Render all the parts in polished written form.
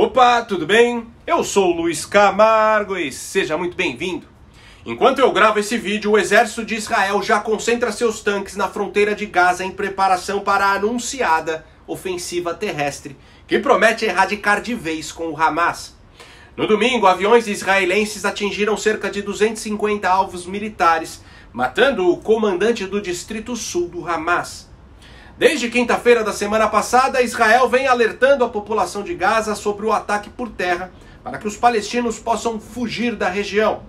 Opa, tudo bem? Eu sou o Luiz Camargo e seja muito bem-vindo. Enquanto eu gravo esse vídeo, o exército de Israel já concentra seus tanques na fronteira de Gaza em preparação para a anunciada ofensiva terrestre, que promete erradicar de vez com o Hamas. No domingo, aviões israelenses atingiram cerca de 250 alvos militares, matando o comandante do Distrito Sul do Hamas. Desde quinta-feira da semana passada, Israel vem alertando a população de Gaza sobre o ataque por terra para que os palestinos possam fugir da região.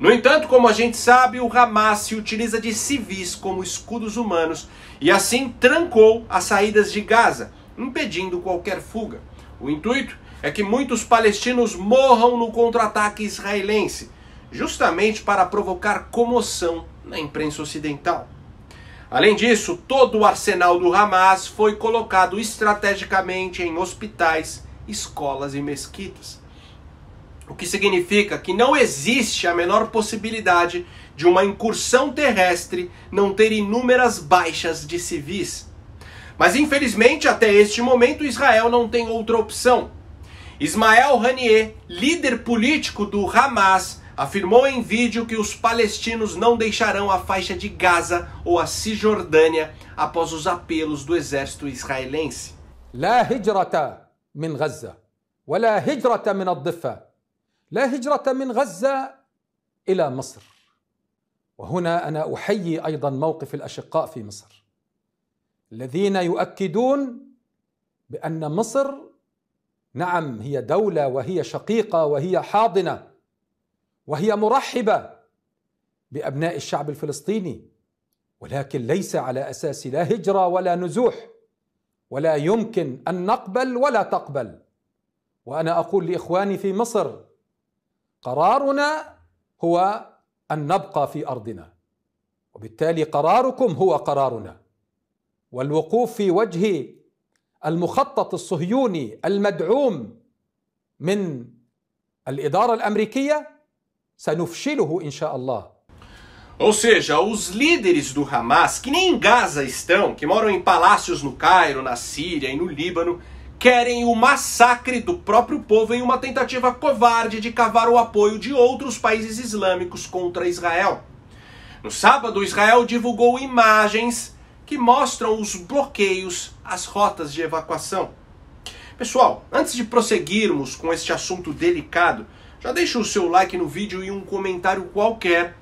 No entanto, como a gente sabe, o Hamas se utiliza de civis como escudos humanos e assim trancou as saídas de Gaza, impedindo qualquer fuga. O intuito é que muitos palestinos morram no contra-ataque israelense, justamente para provocar comoção na imprensa ocidental. Além disso, todo o arsenal do Hamas foi colocado estrategicamente em hospitais, escolas e mesquitas. O que significa que não existe a menor possibilidade de uma incursão terrestre não ter inúmeras baixas de civis. Mas infelizmente, até este momento, Israel não tem outra opção. Ismael Haniyeh, líder político do Hamas, afirmou em vídeo que os palestinos não deixarão a faixa de Gaza ou a Cisjordânia após os apelos do exército israelense. لا هجرة من غزة ولا هجرة من الضفة لا هجرة من غزة إلى مصر. وهنا أنا أحيي أيضا موقف الأشقاء في مصر الذين يؤكدون بأن مصر نعم هي دولة وهي شقيقة وهي حاضنة وهي مرحبة بأبناء الشعب الفلسطيني، ولكن ليس على أساس لا هجرة ولا نزوح، ولا يمكن أن نقبل ولا تقبل. وأنا أقول لإخواني في مصر قرارنا هو أن نبقى في أرضنا، وبالتالي قراركم هو قرارنا، والوقوف في وجه المخطط الصهيوني المدعوم من الإدارة الأمريكية سنفشله إن شاء الله. Ou seja, os líderes do Hamas, que nem em Gaza estão, que moram em palácios no Cairo, na Síria e no Líbano, querem o massacre do próprio povo em uma tentativa covarde de cavar o apoio de outros países islâmicos contra Israel. No sábado, Israel divulgou imagens que mostram os bloqueios às rotas de evacuação. Pessoal, antes de prosseguirmos com este assunto delicado, já deixa o seu like no vídeo e um comentário qualquer,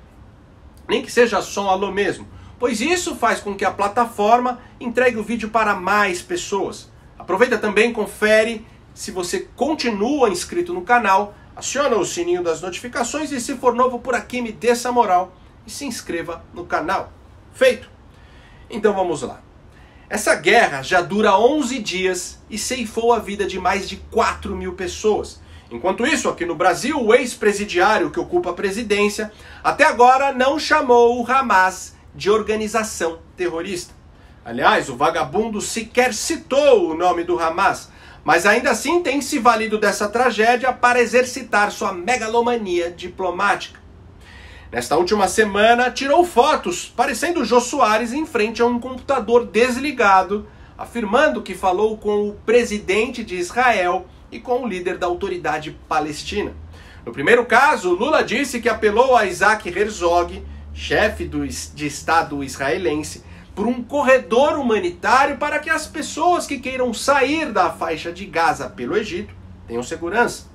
nem que seja só um alô mesmo, pois isso faz com que a plataforma entregue o vídeo para mais pessoas. Aproveita também e confere se você continua inscrito no canal, aciona o sininho das notificações e se for novo por aqui me dê essa moral e se inscreva no canal. Feito? Então vamos lá. Essa guerra já dura 11 dias e ceifou a vida de mais de 4.000 pessoas. Enquanto isso, aqui no Brasil, o ex-presidiário que ocupa a presidência até agora não chamou o Hamas de organização terrorista. Aliás, o vagabundo sequer citou o nome do Hamas, mas ainda assim tem se valido dessa tragédia para exercitar sua megalomania diplomática. Nesta última semana, tirou fotos parecendo Jô Soares em frente a um computador desligado, afirmando que falou com o presidente de Israel e com o líder da autoridade palestina. No primeiro caso, Lula disse que apelou a Isaac Herzog, chefe de Estado israelense, por um corredor humanitário para que as pessoas que queiram sair da faixa de Gaza pelo Egito tenham segurança.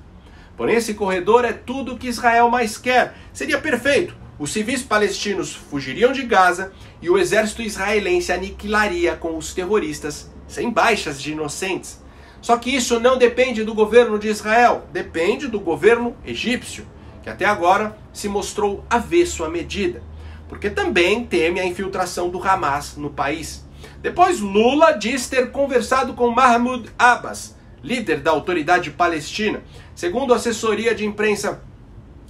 Porém, esse corredor é tudo o que Israel mais quer. Seria perfeito. Os civis palestinos fugiriam de Gaza e o exército israelense aniquilaria com os terroristas, sem baixas de inocentes. Só que isso não depende do governo de Israel, depende do governo egípcio, que até agora se mostrou avesso à medida, porque também teme a infiltração do Hamas no país. Depois, Lula diz ter conversado com Mahmoud Abbas, líder da autoridade palestina. Segundo a assessoria de imprensa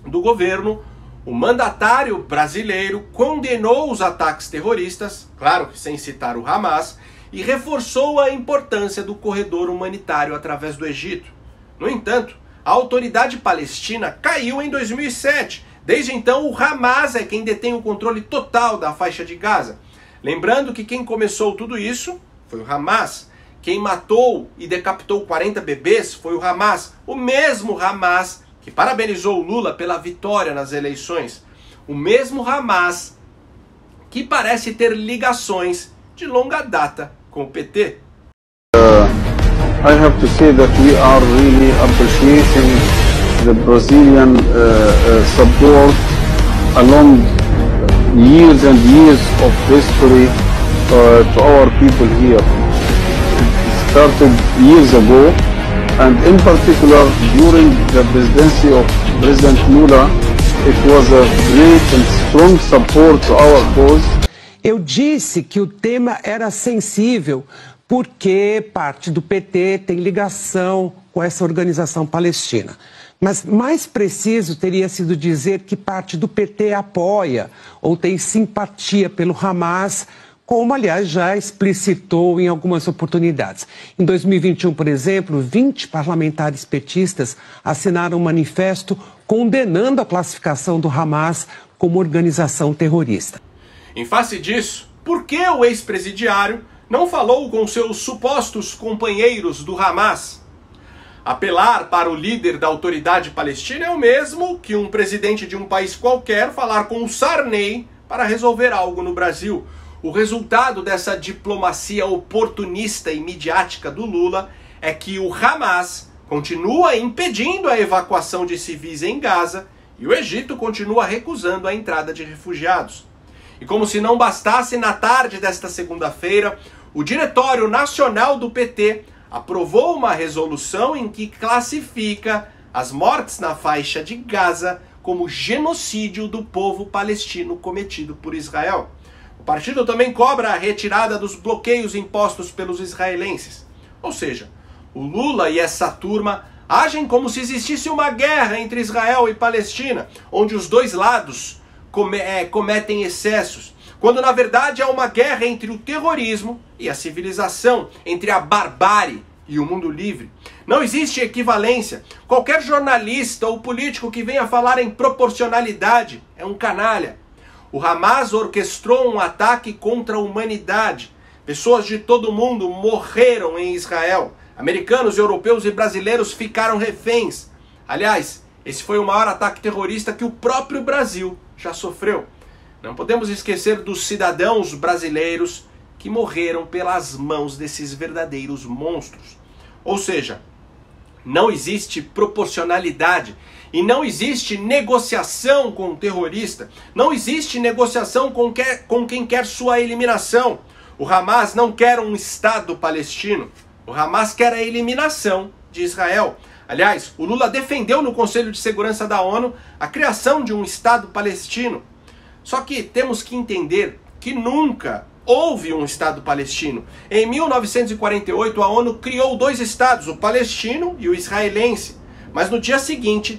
do governo, o mandatário brasileiro condenou os ataques terroristas, claro que sem citar o Hamas, e reforçou a importância do corredor humanitário através do Egito. No entanto, a autoridade palestina caiu em 2007. Desde então, o Hamas é quem detém o controle total da faixa de Gaza. Lembrando que quem começou tudo isso foi o Hamas, quem matou e decapitou 40 bebês foi o Hamas. O mesmo Hamas que parabenizou o Lula pela vitória nas eleições. O mesmo Hamas que parece ter ligações de longa data com o PT. I have to say that we are really appreciating the Brazilian support along years and years of history to our people here. It started years ago, and in particular during the presidency of President Lula, it was a great and strong support to our cause. Eu disse que o tema era sensível porque parte do PT tem ligação com essa organização palestina. Mas mais preciso teria sido dizer que parte do PT apoia ou tem simpatia pelo Hamas, como, aliás, já explicitou em algumas oportunidades. Em 2021, por exemplo, 20 parlamentares petistas assinaram um manifesto condenando a classificação do Hamas como organização terrorista. Em face disso, por que o ex-presidiário não falou com seus supostos companheiros do Hamas? Apelar para o líder da autoridade palestina é o mesmo que um presidente de um país qualquer falar com o Sarney para resolver algo no Brasil. O resultado dessa diplomacia oportunista e midiática do Lula é que o Hamas continua impedindo a evacuação de civis em Gaza e o Egito continua recusando a entrada de refugiados. E como se não bastasse, na tarde desta segunda-feira, o Diretório Nacional do PT aprovou uma resolução em que classifica as mortes na faixa de Gaza como genocídio do povo palestino cometido por Israel. O partido também cobra a retirada dos bloqueios impostos pelos israelenses. Ou seja, o Lula e essa turma agem como se existisse uma guerra entre Israel e Palestina, onde os dois lados cometem excessos, quando na verdade é uma guerra entre o terrorismo e a civilização, entre a barbárie e o mundo livre. Não existe equivalência. Qualquer jornalista ou político que venha falar em proporcionalidade é um canalha. O Hamas orquestrou um ataque contra a humanidade. Pessoas de todo o mundo morreram em Israel. Americanos, europeus e brasileiros ficaram reféns. Aliás, esse foi o maior ataque terrorista que o próprio Brasil já sofreu. Não podemos esquecer dos cidadãos brasileiros que morreram pelas mãos desses verdadeiros monstros. Ou seja, não existe proporcionalidade e não existe negociação com o terrorista. Não existe negociação com quem quer sua eliminação. O Hamas não quer um Estado palestino. O Hamas quer a eliminação de Israel. Aliás, o Lula defendeu no Conselho de Segurança da ONU a criação de um Estado palestino. Só que temos que entender que nunca houve um Estado palestino. Em 1948, a ONU criou dois Estados, o palestino e o israelense. Mas no dia seguinte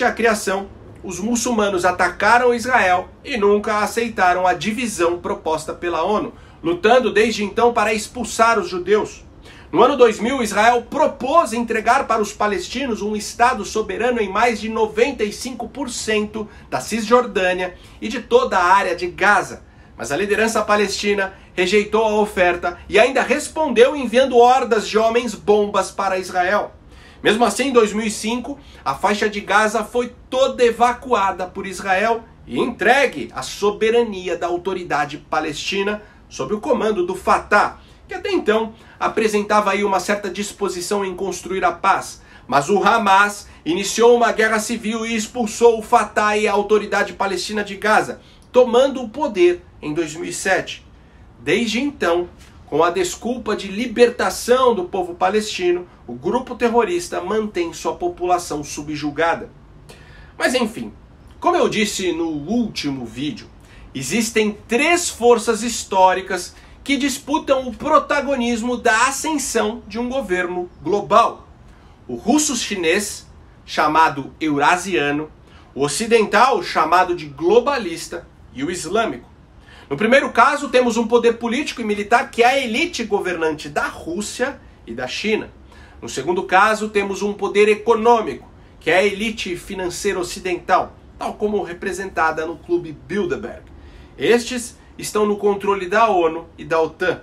à criação, os muçulmanos atacaram Israel e nunca aceitaram a divisão proposta pela ONU, lutando desde então para expulsar os judeus. No ano 2000, Israel propôs entregar para os palestinos um Estado soberano em mais de 95% da Cisjordânia e de toda a área de Gaza. Mas a liderança palestina rejeitou a oferta e ainda respondeu enviando hordas de homens-bombas para Israel. Mesmo assim, em 2005, a faixa de Gaza foi toda evacuada por Israel e entregue à soberania da autoridade palestina sob o comando do Fatah, que até então apresentava aí uma certa disposição em construir a paz. Mas o Hamas iniciou uma guerra civil e expulsou o Fatah e a autoridade palestina de Gaza, tomando o poder em 2007. Desde então, com a desculpa de libertação do povo palestino, o grupo terrorista mantém sua população subjugada. Mas enfim, como eu disse no último vídeo, existem três forças históricas que disputam o protagonismo da ascensão de um governo global. O russo-chinês, chamado eurasiano, o ocidental, chamado de globalista, e o islâmico. No primeiro caso, temos um poder político e militar que é a elite governante da Rússia e da China. No segundo caso, temos um poder econômico, que é a elite financeira ocidental, tal como representada no Clube Bilderberg. Estes estão no controle da ONU e da OTAN.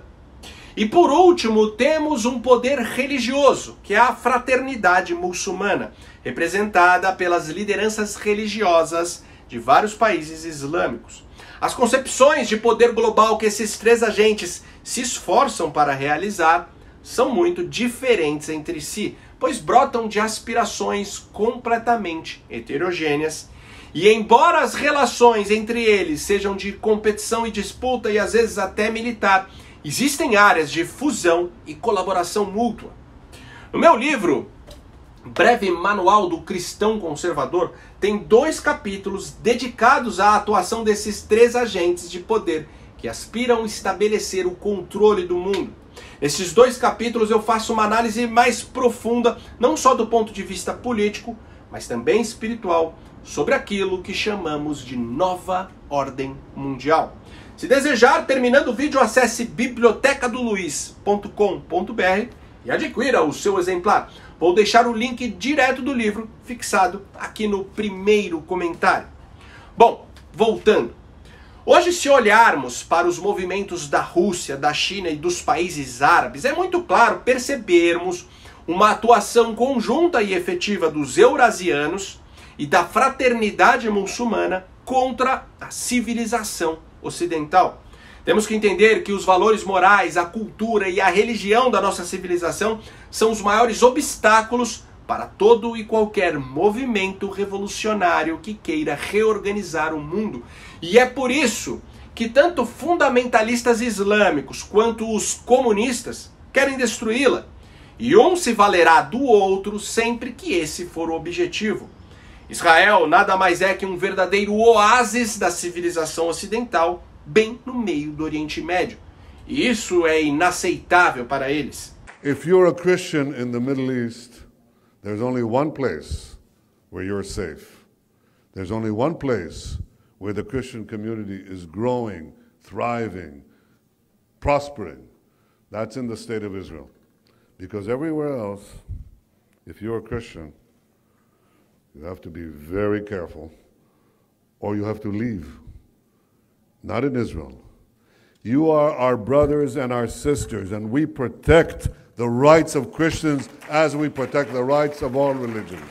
E por último, temos um poder religioso, que é a fraternidade muçulmana, representada pelas lideranças religiosas de vários países islâmicos. As concepções de poder global que esses três agentes se esforçam para realizar são muito diferentes entre si, pois brotam de aspirações completamente heterogêneas. E embora as relações entre eles sejam de competição e disputa e às vezes até militar, existem áreas de fusão e colaboração mútua. No meu livro, Breve Manual do Cristão Conservador, tem 2 capítulos dedicados à atuação desses 3 agentes de poder que aspiram a estabelecer o controle do mundo. Nesses 2 capítulos eu faço uma análise mais profunda, não só do ponto de vista político, mas também espiritual, sobre aquilo que chamamos de nova ordem mundial. Se desejar, terminando o vídeo, acesse bibliotecadoluiz.com.br e adquira o seu exemplar. Vou deixar o link direto do livro fixado aqui no primeiro comentário. Bom, voltando. Hoje, se olharmos para os movimentos da Rússia, da China e dos países árabes, é muito claro percebermos uma atuação conjunta e efetiva dos eurasianos e da fraternidade muçulmana contra a civilização ocidental. Temos que entender que os valores morais, a cultura e a religião da nossa civilização são os maiores obstáculos para todo e qualquer movimento revolucionário que queira reorganizar o mundo. E é por isso que tanto fundamentalistas islâmicos quanto os comunistas querem destruí-la. E um se valerá do outro sempre que esse for o objetivo. Israel nada mais é que um verdadeiro oásis da civilização ocidental, bem no meio do Oriente Médio. E isso é inaceitável para eles. If you're a Christian in the Middle East, there's only one place where you're safe. There's only one place where the Christian community is growing, thriving, prospering. That's in the state of Israel. Because everywhere else, if you're a Christian, you have to be very careful, or you have to leave. Not in Israel. You are our brothers and our sisters, and we protect the rights of Christians as we protect the rights of all religions.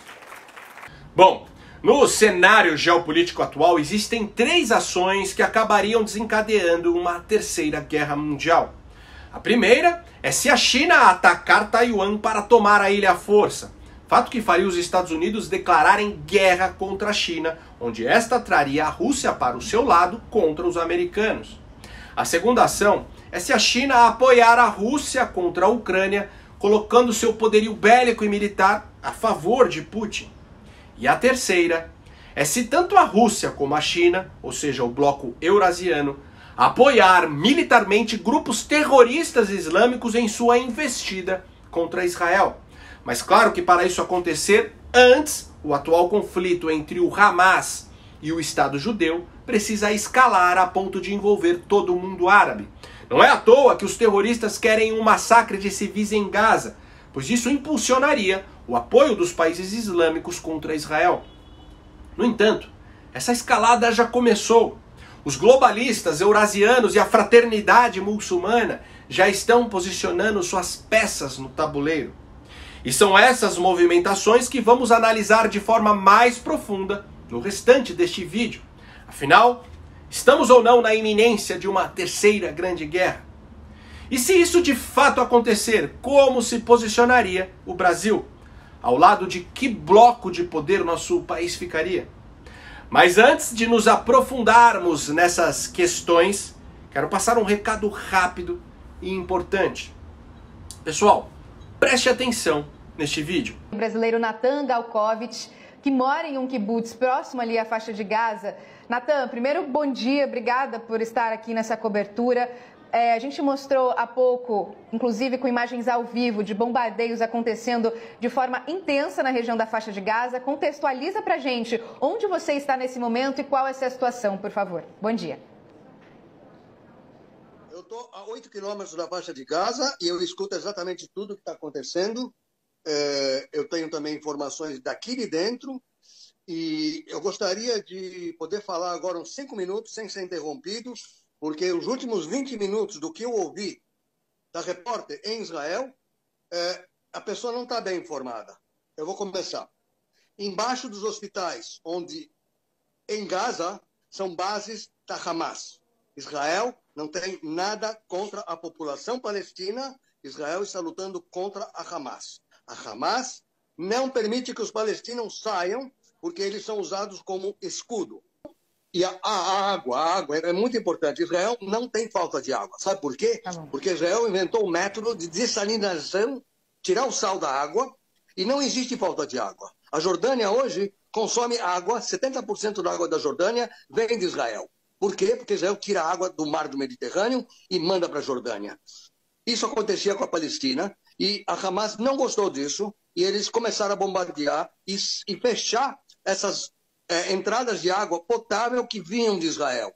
Bom, no cenário geopolítico atual, existem 3 ações que acabariam desencadeando uma terceira guerra mundial. A primeira é se a China atacar Taiwan para tomar a ilha à força. Fato que faria os Estados Unidos declararem guerra contra a China, onde esta traria a Rússia para o seu lado contra os americanos. A segunda ação é se a China apoiar a Rússia contra a Ucrânia, colocando seu poderio bélico e militar a favor de Putin. E a terceira é se tanto a Rússia como a China, ou seja, o bloco eurasiano, apoiar militarmente grupos terroristas islâmicos em sua investida contra Israel. Mas claro que para isso acontecer, antes, o atual conflito entre o Hamas e o Estado judeu precisa escalar a ponto de envolver todo o mundo árabe. Não é à toa que os terroristas querem um massacre de civis em Gaza, pois isso impulsionaria o apoio dos países islâmicos contra Israel. No entanto, essa escalada já começou. Os globalistas eurasianos e a fraternidade muçulmana já estão posicionando suas peças no tabuleiro. E são essas movimentações que vamos analisar de forma mais profunda no restante deste vídeo. Afinal, estamos ou não na iminência de uma terceira grande guerra? E se isso de fato acontecer, como se posicionaria o Brasil? Ao lado de que bloco de poder nosso país ficaria? Mas antes de nos aprofundarmos nessas questões, quero passar um recado rápido e importante. Pessoal, preste atenção neste vídeo. O brasileiro Natan Galkovich, que mora em um kibutz próximo ali à faixa de Gaza. Natan, primeiro, bom dia, obrigada por estar aqui nessa cobertura. A gente mostrou há pouco, inclusive com imagens ao vivo, de bombardeios acontecendo de forma intensa na região da faixa de Gaza. Contextualiza pra gente onde você está nesse momento e qual é essa situação, por favor. Bom dia. Eu estou a 8 quilômetros da faixa de Gaza e eu escuto exatamente tudo o que está acontecendo. Eu tenho também informações daqui de dentro e eu gostaria de poder falar agora uns 5 minutos sem ser interrompido, porque os últimos 20 minutos do que eu ouvi da repórter em Israel, a pessoa não está bem informada. Eu vou começar. Embaixo dos hospitais, onde em Gaza são bases da Hamas. Israel não tem nada contra a população palestina. Israel está lutando contra a Hamas. A Hamas não permite que os palestinos saiam porque eles são usados como escudo. E a água é muito importante. Israel não tem falta de água. Sabe por quê? Porque Israel inventou o método de dessalinização, tirar o sal da água, e não existe falta de água. A Jordânia hoje consome água, 70% da água da Jordânia vem de Israel. Por quê? Porque Israel tira a água do mar do Mediterrâneo e manda para a Jordânia. Isso acontecia com a Palestina e a Hamas não gostou disso e eles começaram a bombardear e fechar essas entradas de água potável que vinham de Israel.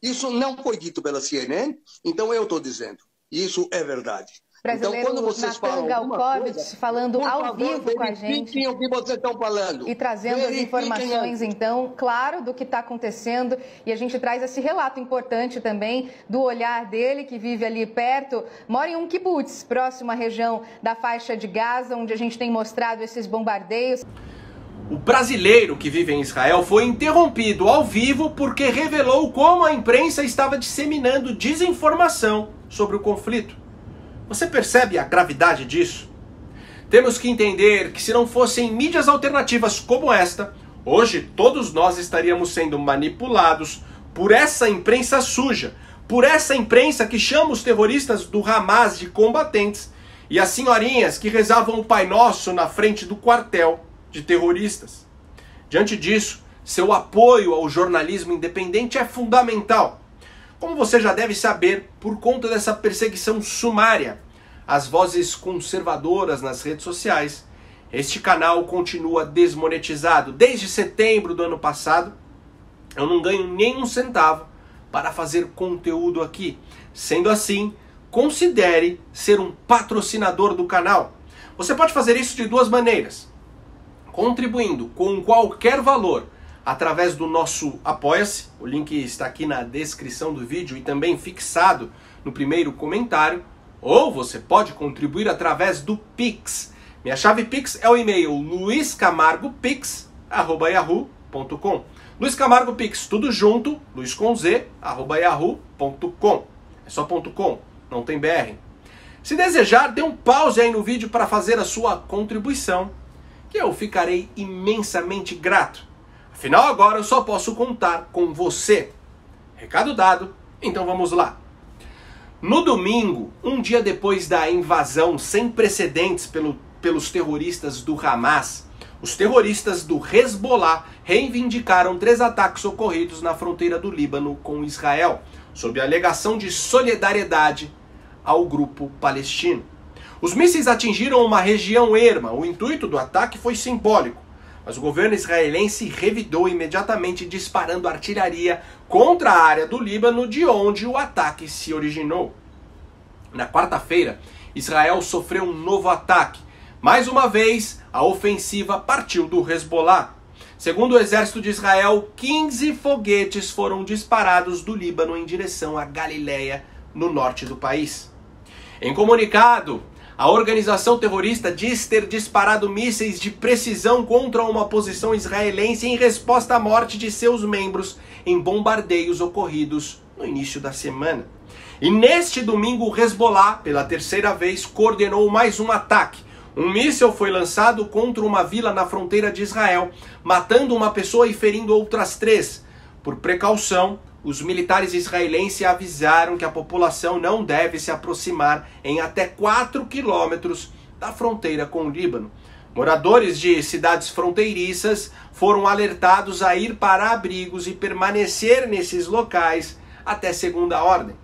Isso não foi dito pela CNN, então eu estou dizendo. Isso é verdade. Brasileiro então, quando vocês falam Galkovitch falando ao vivo com a gente o que vocês estão falando. E trazendo as informações, então, claro, do que está acontecendo. E a gente traz esse relato importante também do olhar dele, que vive ali perto, mora em um kibbutz, próximo à região da faixa de Gaza, onde a gente tem mostrado esses bombardeios. O brasileiro que vive em Israel foi interrompido ao vivo porque revelou como a imprensa estava disseminando desinformação sobre o conflito. Você percebe a gravidade disso? Temos que entender que se não fossem mídias alternativas como esta, hoje todos nós estaríamos sendo manipulados por essa imprensa suja, por essa imprensa que chama os terroristas do Hamas de combatentes e as senhorinhas que rezavam o Pai Nosso na frente do quartel de terroristas. Diante disso, seu apoio ao jornalismo independente é fundamental. Como você já deve saber, por conta dessa perseguição sumária às vozes conservadoras nas redes sociais, este canal continua desmonetizado. Desde setembro do ano passado, eu não ganho nem um centavo para fazer conteúdo aqui. Sendo assim, considere ser um patrocinador do canal. Você pode fazer isso de duas maneiras. Contribuindo com qualquer valor através do nosso Apoia-se, o link está aqui na descrição do vídeo e também fixado no primeiro comentário, ou você pode contribuir através do Pix. Minha chave Pix é o e-mail luiscamargopix@yahoo.com. Luiz Camargo Pix, tudo junto, luiz com z, @yahoo.com. É só .com, não tem BR. Se desejar, dê um pause aí no vídeo para fazer a sua contribuição, que eu ficarei imensamente grato. Afinal, agora eu só posso contar com você. Recado dado, então vamos lá. No domingo, um dia depois da invasão sem precedentes pelos terroristas do Hamas, os terroristas do Hezbollah reivindicaram 3 ataques ocorridos na fronteira do Líbano com Israel, sob a alegação de solidariedade ao grupo palestino. Os mísseis atingiram uma região erma. O intuito do ataque foi simbólico, mas o governo israelense revidou imediatamente disparando artilharia contra a área do Líbano de onde o ataque se originou. Na quarta-feira, Israel sofreu um novo ataque. Mais uma vez, a ofensiva partiu do Hezbollah. Segundo o exército de Israel, 15 foguetes foram disparados do Líbano em direção à Galileia, no norte do país. Em comunicado, a organização terrorista diz ter disparado mísseis de precisão contra uma posição israelense em resposta à morte de seus membros em bombardeios ocorridos no início da semana. E neste domingo, o Hezbollah, pela 3ª vez, coordenou mais um ataque. Um míssil foi lançado contra uma vila na fronteira de Israel, matando uma pessoa e ferindo outras 3. Por precaução, os militares israelenses avisaram que a população não deve se aproximar em até 4 quilômetros da fronteira com o Líbano. Moradores de cidades fronteiriças foram alertados a ir para abrigos e permanecer nesses locais até segunda ordem.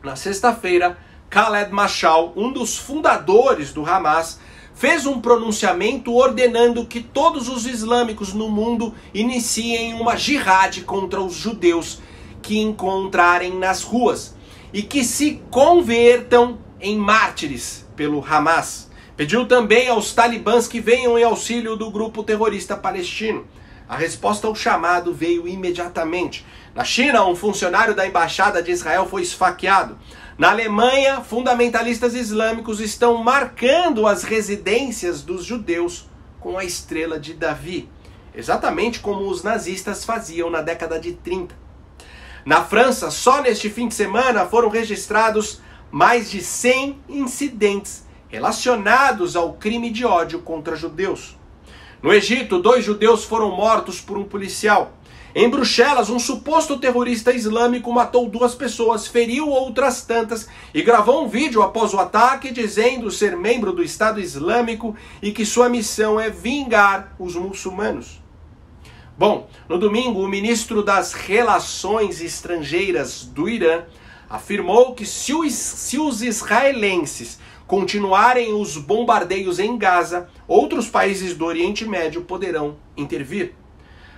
Na sexta-feira, Khaled Mashal, um dos fundadores do Hamas, fez um pronunciamento ordenando que todos os islâmicos no mundo iniciem uma jihad contra os judeus que encontrarem nas ruas e que se convertam em mártires pelo Hamas. Pediu também aos talibãs que venham em auxílio do grupo terrorista palestino. A resposta ao chamado veio imediatamente. Na China, um funcionário da embaixada de Israel foi esfaqueado. Na Alemanha, fundamentalistas islâmicos estão marcando as residências dos judeus com a estrela de Davi, exatamente como os nazistas faziam na década de 30. Na França, só neste fim de semana foram registrados mais de 100 incidentes relacionados ao crime de ódio contra judeus. No Egito, 2 judeus foram mortos por um policial. Em Bruxelas, um suposto terrorista islâmico matou 2 pessoas, feriu outras tantas e gravou um vídeo após o ataque dizendo ser membro do Estado Islâmico e que sua missão é vingar os muçulmanos. Bom, no domingo, o ministro das Relações Estrangeiras do Irã afirmou que se os israelenses continuarem os bombardeios em Gaza, outros países do Oriente Médio poderão intervir.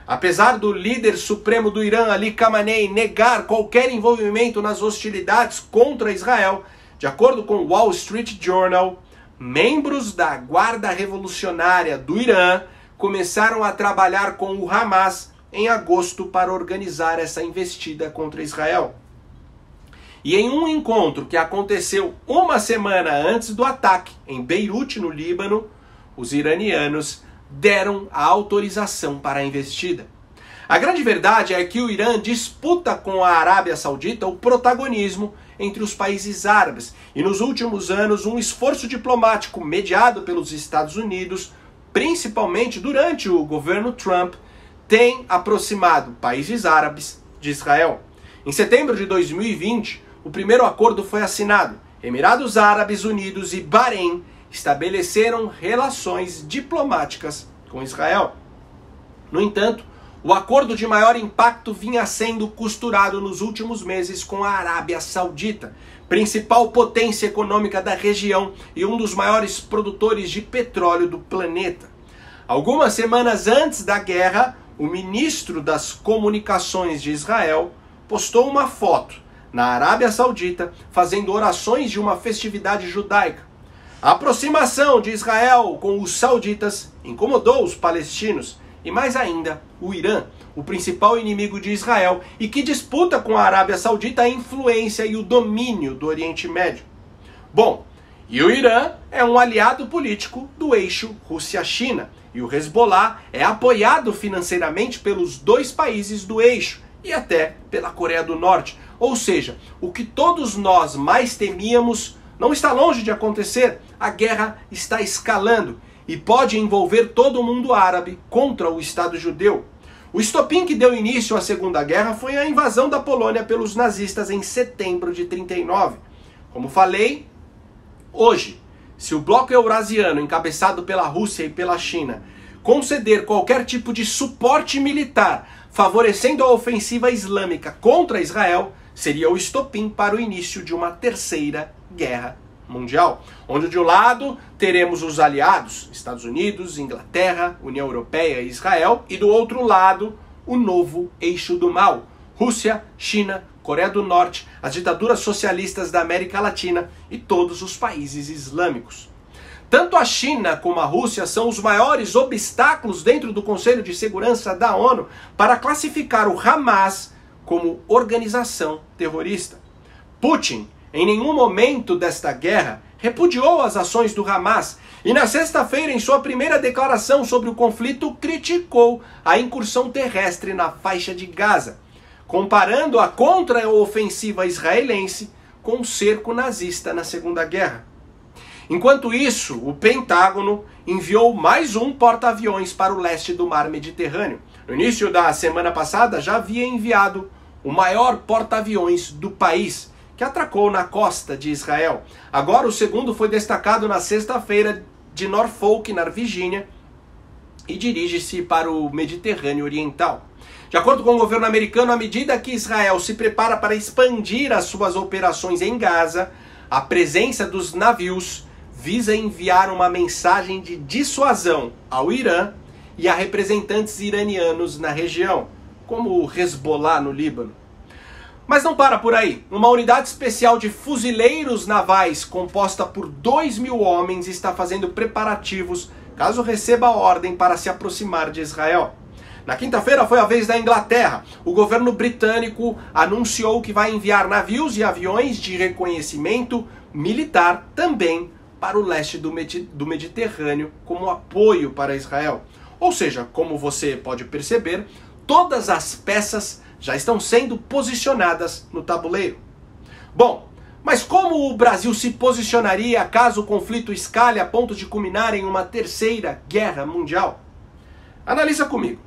Apesar do líder supremo do Irã, Ali Khamenei, negar qualquer envolvimento nas hostilidades contra Israel, de acordo com o Wall Street Journal, membros da Guarda Revolucionária do Irã começaram a trabalhar com o Hamas em agosto para organizar essa investida contra Israel. E em um encontro que aconteceu uma semana antes do ataque em Beirute, no Líbano, os iranianos deram a autorização para a investida. A grande verdade é que o Irã disputa com a Arábia Saudita o protagonismo entre os países árabes e nos últimos anos um esforço diplomático mediado pelos Estados Unidos, principalmente durante o governo Trump, tem aproximado países árabes de Israel. Em setembro de 2020, o primeiro acordo foi assinado. Emirados Árabes Unidos e Bahrein estabeleceram relações diplomáticas com Israel. No entanto, o acordo de maior impacto vinha sendo costurado nos últimos meses com a Arábia Saudita, principal potência econômica da região e um dos maiores produtores de petróleo do planeta. Algumas semanas antes da guerra, o ministro das Comunicações de Israel postou uma foto na Arábia Saudita fazendo orações de uma festividade judaica. A aproximação de Israel com os sauditas incomodou os palestinos e, mais ainda, o Irã, o principal inimigo de Israel e que disputa com a Arábia Saudita a influência e o domínio do Oriente Médio. Bom, e o Irã é um aliado político do eixo Rússia-China e o Hezbollah é apoiado financeiramente pelos 2 países do eixo e até pela Coreia do Norte. Ou seja, o que todos nós mais temíamos não está longe de acontecer. A guerra está escalando e pode envolver todo o mundo árabe contra o Estado judeu. O estopim que deu início à Segunda Guerra foi a invasão da Polônia pelos nazistas em setembro de 1939. Como falei, hoje, se o bloco eurasiano, encabeçado pela Rússia e pela China, conceder qualquer tipo de suporte militar favorecendo a ofensiva islâmica contra Israel, seria o estopim para o início de uma terceira guerra mundial, onde de um lado teremos os aliados, Estados Unidos, Inglaterra, União Europeia e Israel, e do outro lado o novo eixo do mal, Rússia, China, Coreia do Norte, as ditaduras socialistas da América Latina e todos os países islâmicos. Tanto a China como a Rússia são os maiores obstáculos dentro do Conselho de Segurança da ONU para classificar o Hamas como organização terrorista. Putin, em nenhum momento desta guerra, repudiou as ações do Hamas e na sexta-feira, em sua primeira declaração sobre o conflito, criticou a incursão terrestre na faixa de Gaza, comparando a contra-ofensiva israelense com o cerco nazista na Segunda Guerra. Enquanto isso, o Pentágono enviou mais um porta-aviões para o leste do mar Mediterrâneo. No início da semana passada, já havia enviado o maior porta-aviões do país, que atracou na costa de Israel. Agora o segundo foi destacado na sexta-feira de Norfolk, na Virgínia, e dirige-se para o Mediterrâneo Oriental. De acordo com o governo americano, à medida que Israel se prepara para expandir as suas operações em Gaza, a presença dos navios visa enviar uma mensagem de dissuasão ao Irã e a representantes iranianos na região, como o Hezbollah no Líbano. Mas não para por aí. Uma unidade especial de fuzileiros navais, composta por 2.000 homens, está fazendo preparativos caso receba a ordem para se aproximar de Israel. Na quinta-feira foi a vez da Inglaterra. O governo britânico anunciou que vai enviar navios e aviões de reconhecimento militar também para o leste do Mediterrâneo como apoio para Israel. Ou seja, como você pode perceber, todas as peças já estão sendo posicionadas no tabuleiro. Bom, mas como o Brasil se posicionaria caso o conflito escale a ponto de culminar em uma terceira guerra mundial? Analisa comigo.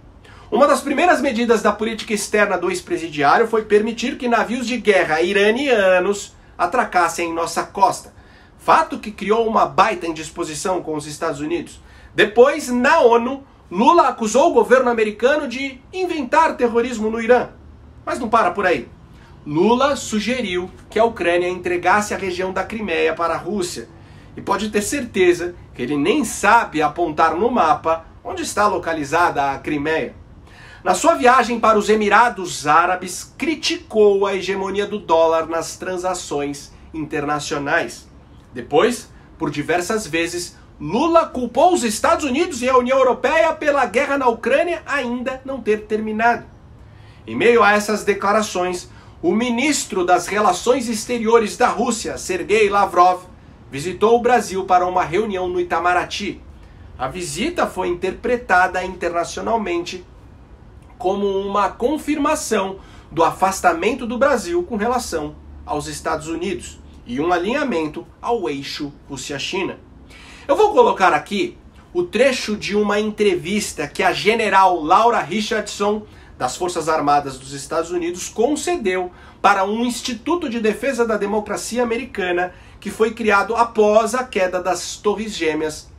Uma das primeiras medidas da política externa do ex-presidiário foi permitir que navios de guerra iranianos atracassem em nossa costa. Fato que criou uma baita indisposição com os Estados Unidos. Depois, na ONU, Lula acusou o governo americano de inventar terrorismo no Irã. Mas não para por aí. Lula sugeriu que a Ucrânia entregasse a região da Crimeia para a Rússia. E pode ter certeza que ele nem sabe apontar no mapa onde está localizada a Crimeia. Na sua viagem para os Emirados Árabes, criticou a hegemonia do dólar nas transações internacionais. Depois, por diversas vezes, Lula culpou os Estados Unidos e a União Europeia pela guerra na Ucrânia ainda não ter terminado. Em meio a essas declarações, o ministro das Relações Exteriores da Rússia, Sergei Lavrov, visitou o Brasil para uma reunião no Itamaraty. A visita foi interpretada internacionalmente como uma confirmação do afastamento do Brasil com relação aos Estados Unidos e um alinhamento ao eixo Rússia-China. Eu vou colocar aqui o trecho de uma entrevista que a general Laura Richardson, das Forças Armadas dos Estados Unidos, concedeu para um Instituto de Defesa da Democracia Americana que foi criado após a queda das Torres Gêmeas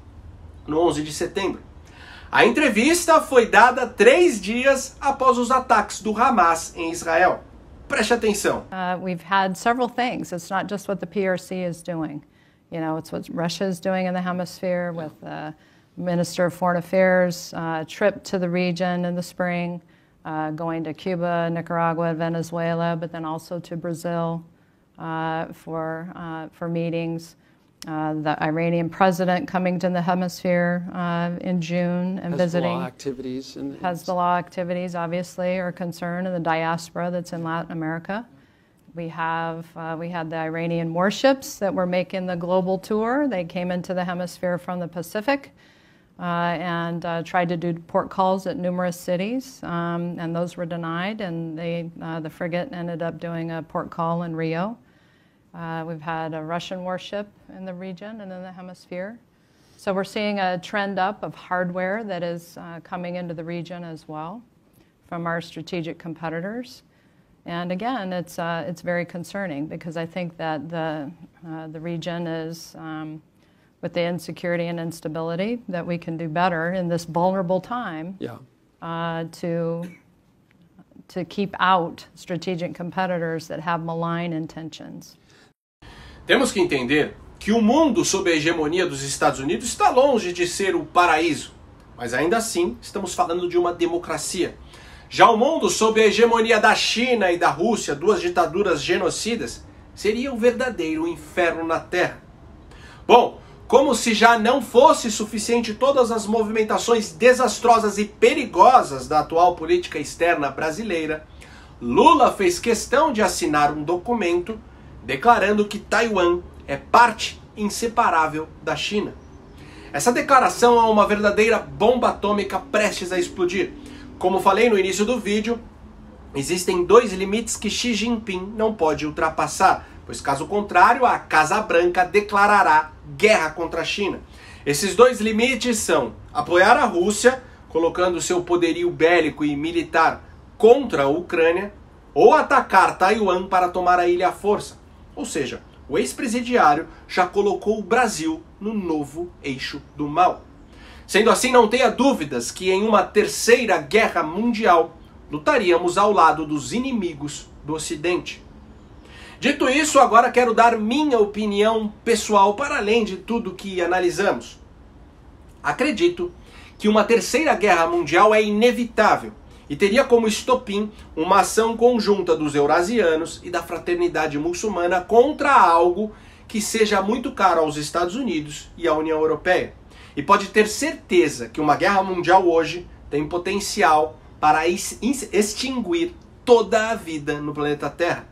no 11 de setembro. A entrevista foi dada 3 dias após os ataques do Hamas em Israel. Preste atenção. We've had several things. It's not just what the PRC is doing. You know, it's what Russia is doing in the hemisphere with the Minister of Foreign Affairs trip to the region in the spring, going to Cuba, Nicaragua, Venezuela, but then also to Brazil for meetings. The Iranian president coming to the hemisphere in June and visiting. Hezbollah activities, obviously, are a concern in the diaspora that's in Latin America. We had the Iranian warships that were making the global tour. They came into the hemisphere from the Pacific and tried to do port calls at numerous cities, and those were denied, and the frigate ended up doing a port call in Rio. We've had a Russian warship in the region and in the hemisphere. So we're seeing a trend up of hardware that is coming into the region as well from our strategic competitors. And again, it's very concerning because I think that the region is, with the insecurity and instability, that we can do better in this vulnerable time to keep out strategic competitors that have malign intentions. Temos que entender que o mundo sob a hegemonia dos Estados Unidos está longe de ser o paraíso, mas ainda assim estamos falando de uma democracia. Já o mundo sob a hegemonia da China e da Rússia, duas ditaduras genocidas, seria o verdadeiro inferno na Terra. Bom, como se já não fosse suficiente todas as movimentações desastrosas e perigosas da atual política externa brasileira, Lula fez questão de assinar um documento declarando que Taiwan é parte inseparável da China. Essa declaração é uma verdadeira bomba atômica prestes a explodir. Como falei no início do vídeo, existem 2 limites que Xi Jinping não pode ultrapassar, pois caso contrário, a Casa Branca declarará guerra contra a China. Esses 2 limites são apoiar a Rússia, colocando seu poderio bélico e militar contra a Ucrânia, ou atacar Taiwan para tomar a ilha à força. Ou seja, o ex-presidiário já colocou o Brasil no novo eixo do mal. Sendo assim, não tenha dúvidas que em uma terceira guerra mundial lutaríamos ao lado dos inimigos do Ocidente. Dito isso, agora quero dar minha opinião pessoal para além de tudo que analisamos. Acredito que uma terceira guerra mundial é inevitável e teria como estopim uma ação conjunta dos eurasianos e da fraternidade muçulmana contra algo que seja muito caro aos Estados Unidos e à União Europeia. E pode ter certeza que uma guerra mundial hoje tem potencial para extinguir toda a vida no planeta Terra.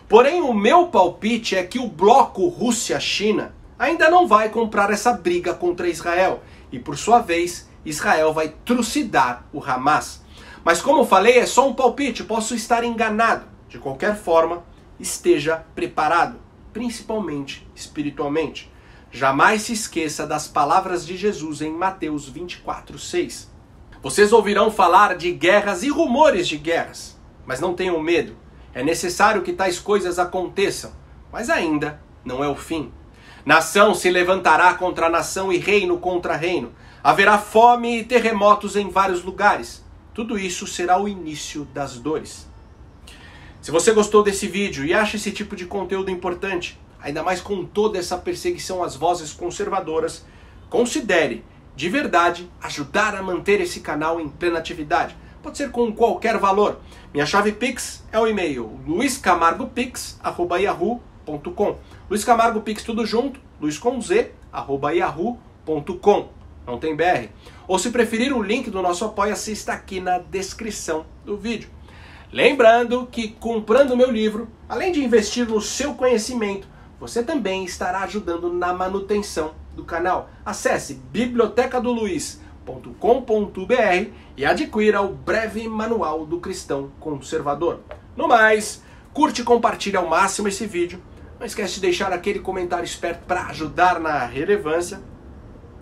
Porém, o meu palpite é que o bloco Rússia-China ainda não vai comprar essa briga contra Israel. E, por sua vez, Israel vai trucidar o Hamas. Mas, como falei, é só um palpite, posso estar enganado. De qualquer forma, esteja preparado, principalmente espiritualmente. Jamais se esqueça das palavras de Jesus em Mateus 24:6. Vocês ouvirão falar de guerras e rumores de guerras, mas não tenham medo. É necessário que tais coisas aconteçam, mas ainda não é o fim. Nação se levantará contra nação e reino contra reino. Haverá fome e terremotos em vários lugares. Tudo isso será o início das dores. Se você gostou desse vídeo e acha esse tipo de conteúdo importante, ainda mais com toda essa perseguição às vozes conservadoras, considere, de verdade, ajudar a manter esse canal em plena atividade. Pode ser com qualquer valor. Minha chave Pix é o e-mail luiscamargopix@yahoo.com. Luiz Camargo Pix tudo junto, luiz com z, @yahoo.com. Não tem BR. Ou se preferir, o link do nosso Apoia-se está aqui na descrição do vídeo. Lembrando que comprando o meu livro, além de investir no seu conhecimento, você também estará ajudando na manutenção do canal. Acesse bibliotecadoluiz.com.br e adquira o breve manual do cristão conservador. No mais, curte e compartilhe ao máximo esse vídeo. Não esquece de deixar aquele comentário esperto para ajudar na relevância.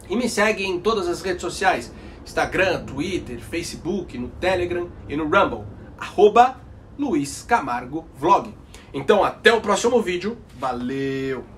E me segue em todas as redes sociais, Instagram, Twitter, Facebook, no Telegram e no Rumble, @LuizCamargoVlog. Então até o próximo vídeo, valeu!